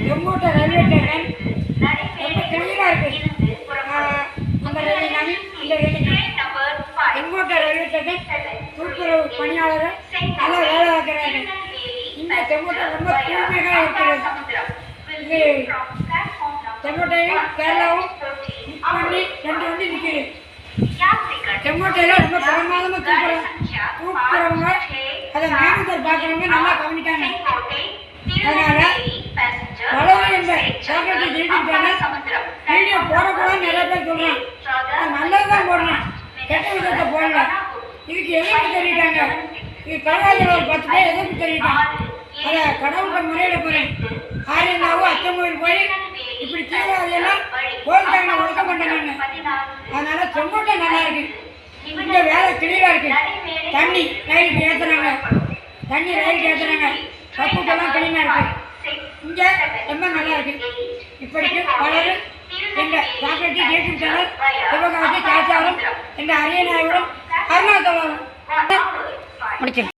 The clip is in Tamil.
செங்கோட்டை ரயில்வே ஸ்டேஷன் ரொம்ப கிளியராக இருக்குது. அந்த ரயில் இந்த ரயில் செங்கோட்டை ரயில்வே ஸ்டேஷன் துப்புரவு பணியாளர்கள் நல்லா வேலை பார்க்குறாங்க. இந்த செங்கோட்டை ரொம்ப தூய்மையாக இருக்கிறது. இது செங்கோட்டையும் கேரளாவும் மிக்ஸ் பண்ணி ரெண்டு வந்து நிற்கிது. செங்கோட்டையில் ரொம்ப பிரமாதமாக தூக்குறவங்க அதை மேனேஜர் பார்க்குறவங்க நல்லா கவனிக்காங்க. அதனால் வளவு என்ற சேகரத்தை ஜெயிச்சுட்டாங்க. வீடியோ போடக்கூடாதுன்னு நிறைய பேர் சொல்கிறான். அது நல்லது தான் போடுறேன், கெட்ட விதத்தை போடல. இதுக்கு எதிர்ப்பு தெரிவிட்டாங்க. இது கடவுள் ஒரு 10 பேர் எதிர்ப்பு தெரிவிட்டாங்க. அதை கடவுள்கிட்ட முறையிட போகிறேன். ஆரியனாவும் அச்சங்கோயில் போய் இப்படி தீவிரவாதியெல்லாம் கோயில்காரனை ஒடுக்க மாட்டேன். அதனால் செங்கோட்டை நல்லா இருக்கு. இந்த வேலை கிளியராக இருக்கு. தண்ணி ரயிலுக்கு ஏற்றுறாங்க, தண்ணி ரயிலுக்கு ஏற்றுறாங்க. கப்புக்கெல்லாம் கிளீனாக இருக்கு. இங்கே ரொம்ப நல்லா இருக்கு. இப்படிக்கு பலரும் எங்கள் சாக்ரட்டி ஜெயிக்கும் சேனல் சிவகாசி காச்சாரம் எங்கள் அரியநாயகரும் அருணாச்சலம் முடிச்சு